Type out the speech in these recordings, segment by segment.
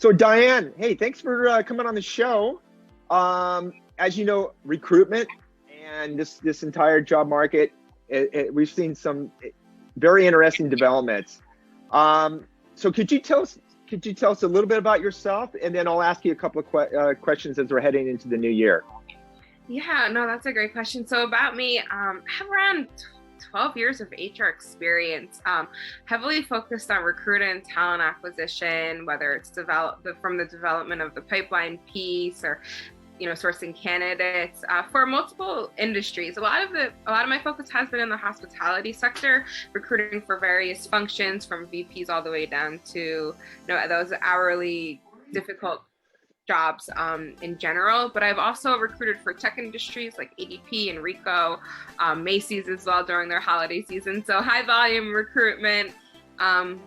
So Diane, hey, thanks for coming on the show. As you know, recruitment and this entire job market, we've seen some very interesting developments. So could you tell us a little bit about yourself, and then I'll ask you a couple of questions as we're heading into the new year. Yeah, no, that's a great question. So about me, I have around 12 years of HR experience, heavily focused on recruiting and talent acquisition, whether it's from the development of the pipeline piece or sourcing candidates for multiple industries. A lot of my focus has been in the hospitality sector, recruiting for various functions from VPs all the way down to those hourly difficult jobs in general. But I've also recruited for tech industries like ADP and Rico, Macy's as well during their holiday season. So high volume recruitment,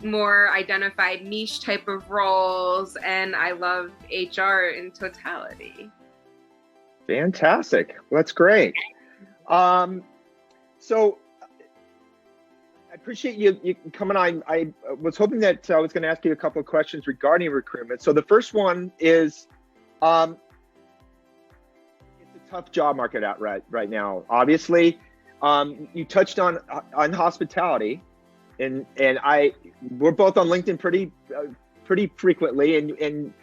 more identified niche type of roles, and I love HR in totality. Fantastic. Well, that's great. So I appreciate you coming on. I was hoping that I was going to ask you a couple of questions regarding recruitment. So the first one is, it's a tough job market out right now. Obviously, you touched on hospitality, and we're both on LinkedIn pretty frequently, and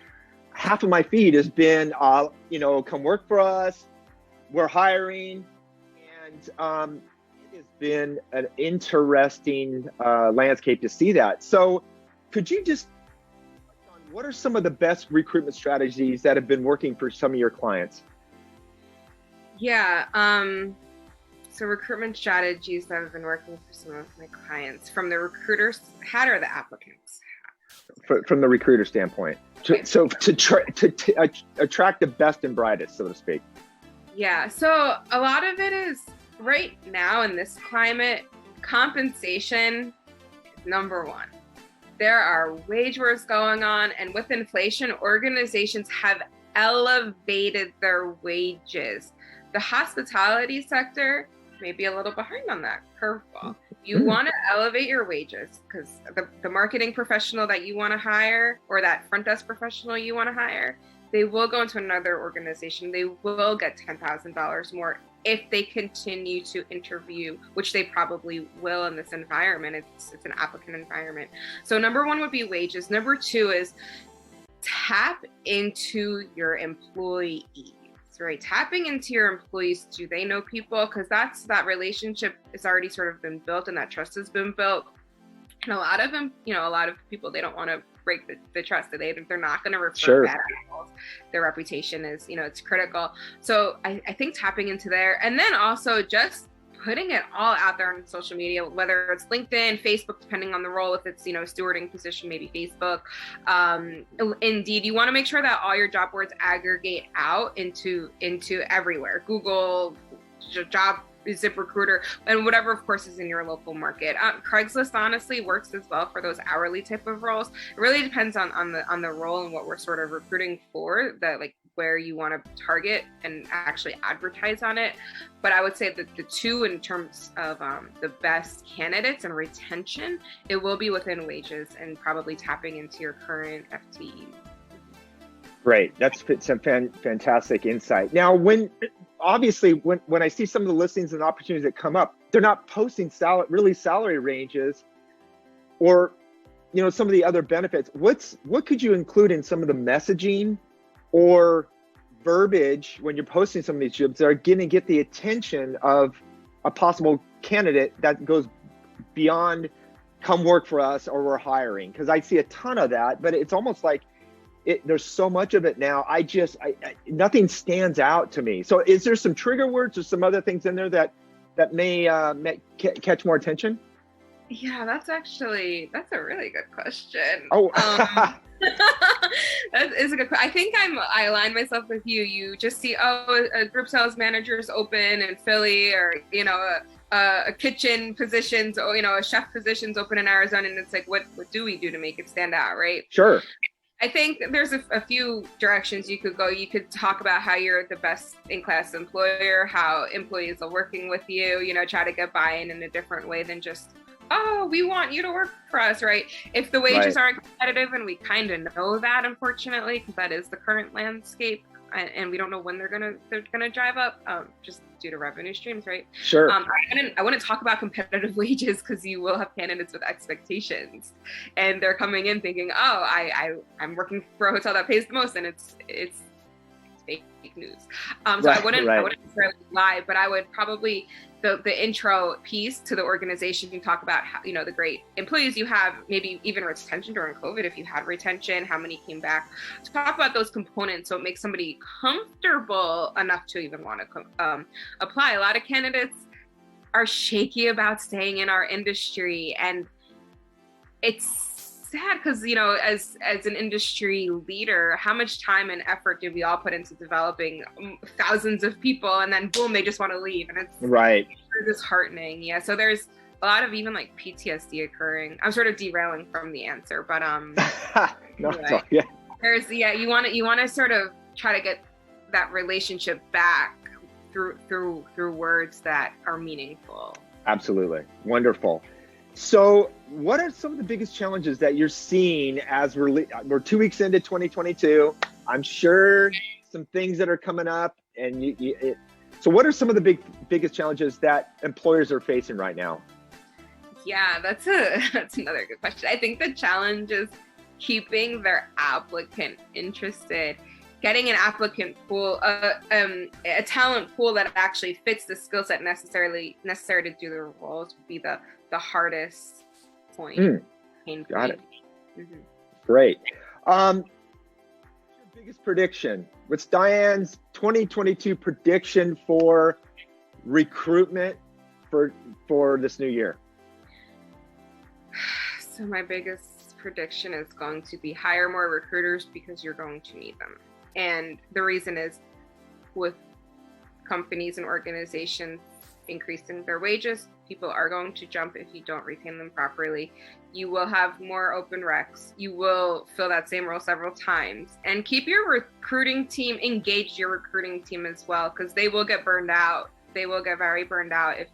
half of my feed has been, come work for us, we're hiring, and it has been an interesting landscape to see that. So could you just, what are some of the best recruitment strategies that have been working for some of your clients? Yeah, so recruitment strategies that have been working for some of my clients, from the recruiter's hat or the applicant's hat? From the recruiter standpoint. To attract the best and brightest, so to speak. Yeah, so a lot of it is right now in this climate, compensation is number one. There are wage wars going on, and with inflation, organizations have elevated their wages. The hospitality sector may be a little behind on that curveball. You want to elevate your wages, because the marketing professional that you want to hire, or that front desk professional you want to hire, they will go into another organization. They will get $10,000 more if they continue to interview, which they probably will in this environment. It's an applicant environment. So number one would be wages. Number two is tap into your employees. Right, tapping into your employees. Do they know people? Because that relationship is already sort of been built, and that trust has been built. And a lot of them, a lot of people, they don't want to break the trust. They're not going to refer bad people. Their reputation is, it's critical. So I think tapping into there, and then also just putting it all out there on social media, whether it's LinkedIn, Facebook, depending on the role. If it's, stewarding position, maybe Facebook. Indeed, you want to make sure that all your job boards aggregate out into everywhere. Google, job, ZipRecruiter, and whatever, of course, is in your local market. Craigslist honestly works as well for those hourly type of roles. It really depends on the role and what we're sort of recruiting for, where you want to target and actually advertise on it. But I would say that the two, in terms of the best candidates and retention, it will be within wages and probably tapping into your current FTE. Great. That's some fantastic insight. Now, when I see some of the listings and opportunities that come up, they're not posting salary ranges, or some of the other benefits. What could you include in some of the messaging or verbiage when you're posting some of these jobs that are going to get the attention of a possible candidate that goes beyond come work for us or we're hiring? Because I see a ton of that, but it's almost like there's so much of it now. Nothing stands out to me. So is there some trigger words or some other things in there that may catch more attention? Yeah, that's a really good question. Oh, that is a good question. I think I align myself with you. You just see, a group sales manager is open in Philly, or a kitchen positions, or a chef positions open in Arizona, and it's like, what do we do to make it stand out, right? Sure. I think there's a few directions you could go. You could talk about how you're the best in class employer, how employees are working with you, try to get buy-in in a different way than just oh, we want you to work for us, right? If the wages aren't competitive, and we kind of know that, unfortunately, because that is the current landscape, and we don't know when they're gonna drive up, just due to revenue streams, right? Sure. I wouldn't talk about competitive wages, because you will have candidates with expectatations, and they're coming in thinking, oh, I'm working for a hotel that pays the most, and it's fake news. So I wouldn't necessarily lie, but I would probably the intro piece to the organization can talk about how, the great employees you have, maybe even retention during COVID, if you had retention, how many came back. To talk about those components so it makes somebody comfortable enough to even want to apply. A lot of candidates are shaky about staying in our industry, and it's sad because, as an industry leader, how much time and effort do we all put into developing thousands of people, and then boom, they just want to leave, and it's disheartening. Yeah, so there's a lot of even like PTSD occurring. I'm sort of derailing from the answer, but anyway, you want to sort of try to get that relationship back through words that are meaningful. Absolutely. Wonderful. So what are some of the biggest challenges that you're seeing as we're 2 weeks into 2022? I'm sure some things that are coming up, and so what are some of the biggest challenges that employers are facing right now? Yeah, that's another good question. I think the challenge is keeping their applicant interested, getting an applicant pool, a talent pool that actually fits the skill set necessary to do the roles would be the hardest point. Got it. Mm-hmm. Great. What's your biggest prediction? What's Diane's 2022 prediction for recruitment for this new year? So my biggest prediction is going to be hire more recruiters, because you're going to need them. And the reason is, with companies and organizations increasing their wages, people are going to jump if you don't retain them properly. You will have more open recs. You will fill that same role several times. And keep your recruiting team engaged, your recruiting team as well, because they will get burned out. They will get very burned out if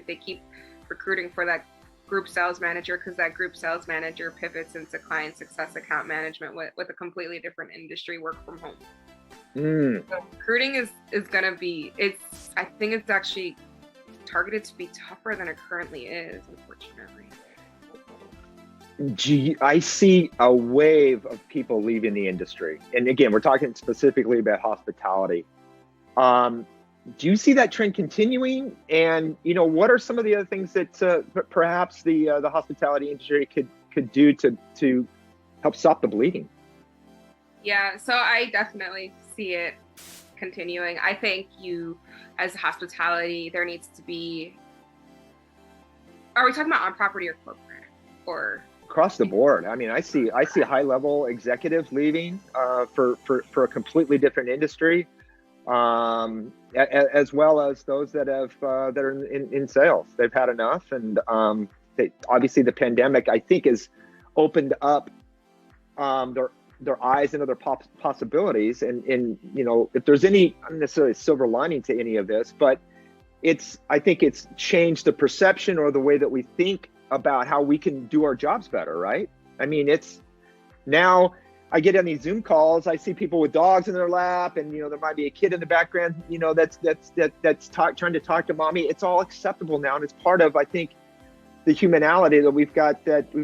they keep recruiting for that group sales manager, because that group sales manager pivots into client success account management with a completely different industry, work from home. So recruiting is going to be, I think it's actually targeted to be tougher than it currently is, unfortunately. I see a wave of people leaving the industry. And again, we're talking specifically about hospitality. Do you see that trend continuing? And, what are some of the other things that perhaps the hospitality industry could do to help stop the bleeding? Yeah, so I definitely see it continuing. I think as hospitality, there needs to be, are we talking about on property or corporate, or across the board? I mean, I see high level executives leaving for a completely different industry, as well as those that are in sales. They've had enough, and obviously the pandemic, I think, has opened up their eyes and other possibilities. And if there's any, not necessarily silver lining to any of this, but I think it's changed the perception or the way that we think about how we can do our jobs better, right? I mean, it's now I get on these Zoom calls, I see people with dogs in their lap, and there might be a kid in the background, that's trying to talk to mommy. It's all acceptable now, and it's part of, I think, the humanality that we've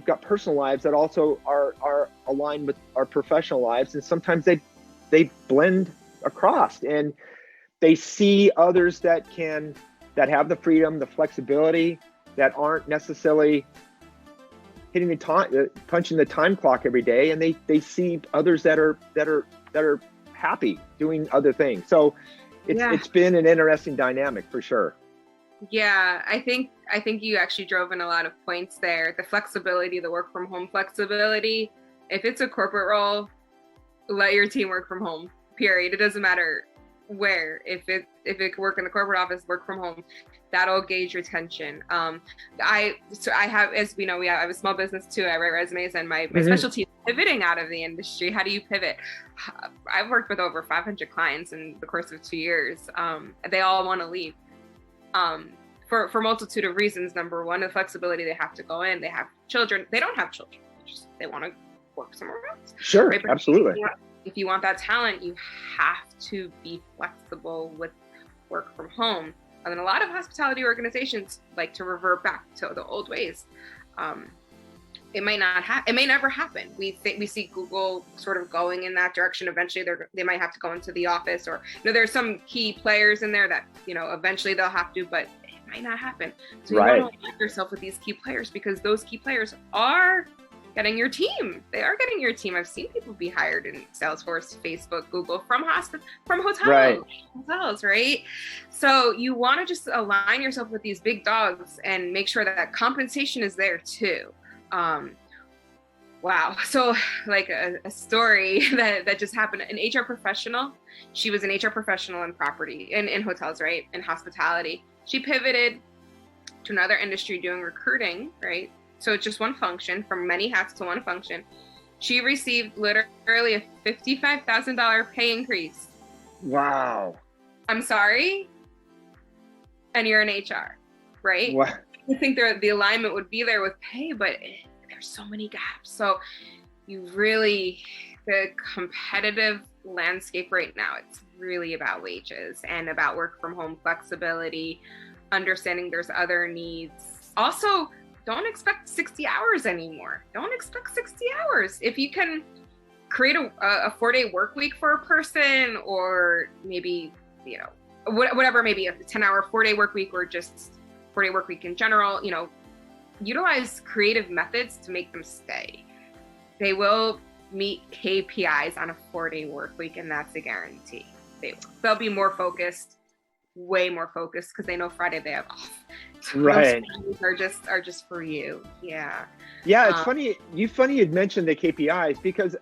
got personal lives that also are aligned with our professional lives, and sometimes they blend across, and they see others that have the freedom, the flexibility, that aren't necessarily hitting the time, punching the time clock every day, and they see others that are happy doing other things. So it's been an interesting dynamic for sure. Yeah, I think you actually drove in a lot of points there. The flexibility, the work from home flexibility. If it's a corporate role, let your team work from home, period. It doesn't matter where. If it could work in the corporate office, work from home. That'll gauge retention. I have, as we know, I have a small business too. I write resumes, and my specialty is pivoting out of the industry. How do you pivot? I've worked with over 500 clients in the course of 2 years. They all want to leave. for multitude of reasons. Number one, the flexibility, they have to go in, they have children, they don't have children, they want to work somewhere else. Sure, right? absolutely. If you want that talent, you have to be flexible with work from home. And then a lot of hospitality organizations like to revert back to the old ways. It may never happen. We see Google sort of going in that direction. Eventually they might have to go into the office, or there's some key players in there that, eventually they'll have to, but it might not happen. So you want to align yourself with these key players, because those key players are getting your team. They are getting your team. I've seen people be hired in Salesforce, Facebook, Google from hotels, right? So you want to just align yourself with these big dogs and make sure that compensation is there too. Wow. So like a story that just happened, an HR professional, she was an HR professional in property, in hotels, right? In hospitality. She pivoted to another industry doing recruiting, right? So it's just one function, from many hats to one function. She received literally a $55,000 pay increase. Wow. I'm sorry? And you're in HR, right? Wow. I think the alignment would be there with pay, but there's so many gaps. So the competitive landscape right now, it's really about wages and about work from home flexibility, understanding there's other needs. Also, don't expect 60 hours anymore. Don't expect 60 hours. If you can create a 4-day work week for a person, or maybe, whatever, maybe a 10-hour 4-day work week, or just 4-day work week in general, utilize creative methods to make them stay. They will meet KPIs on a 4-day work week, and that's a guarantee. They'll be more focused, way more focused, because they know Friday they have off. So right. Those are just for you. Yeah. Yeah, it's funny you'd mentioned the KPIs, because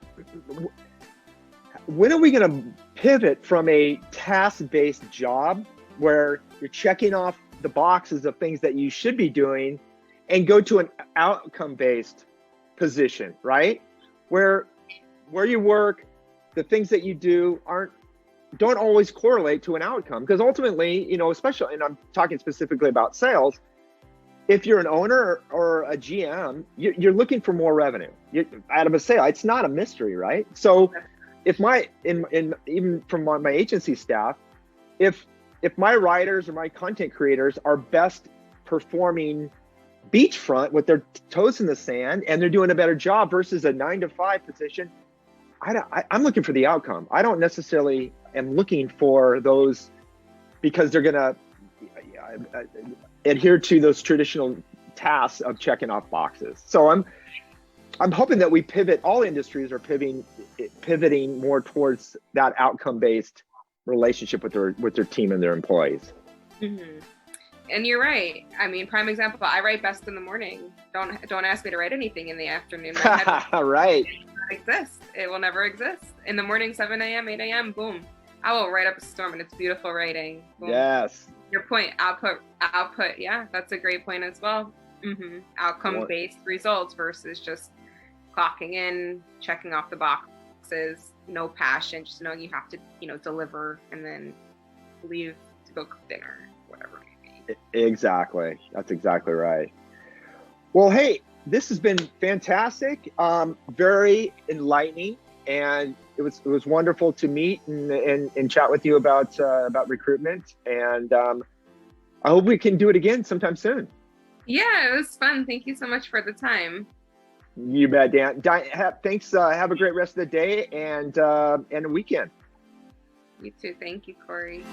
when are we going to pivot from a task-based job where you're checking off the boxes of things that you should be doing and go to an outcome-based position, right? Where you work, the things that you do don't always correlate to an outcome, because ultimately, especially, and I'm talking specifically about sales, if you're an owner or a GM, you're looking for more revenue out of a sale. It's not a mystery, right? So if even from my agency staff, if my writers or my content creators are best performing beachfront with their toes in the sand, and they're doing a better job versus a 9-to-5 position, I'm looking for the outcome. I don't necessarily am looking for those because they're going to adhere to those traditional tasks of checking off boxes. So I'm hoping that we pivot. All industries are pivoting more towards that outcome-based relationship with their team and their employees. Mm-hmm. And you're right. I mean, prime example, I write best in the morning. Don't ask me to write anything in the afternoon. Right. Exist. It will never exist. In the morning, 7 a.m., 8 a.m., boom. I will write up a storm, and it's beautiful writing. Boom. Yes. Your point, output. Yeah, that's a great point as well. Mm-hmm. Outcome-based results versus just clocking in, checking off the boxes, no passion, just knowing you have to, deliver and then leave to go cook dinner, whatever it may be. Exactly. That's exactly right. Well, hey, this has been fantastic, very enlightening, and it was wonderful to meet and chat with you about recruitment. And I hope we can do it again sometime soon. Yeah, it was fun. Thank you so much for the time. You bet, Dan. Thanks. Have a great rest of the day and a weekend. You too. Thank you, Corey.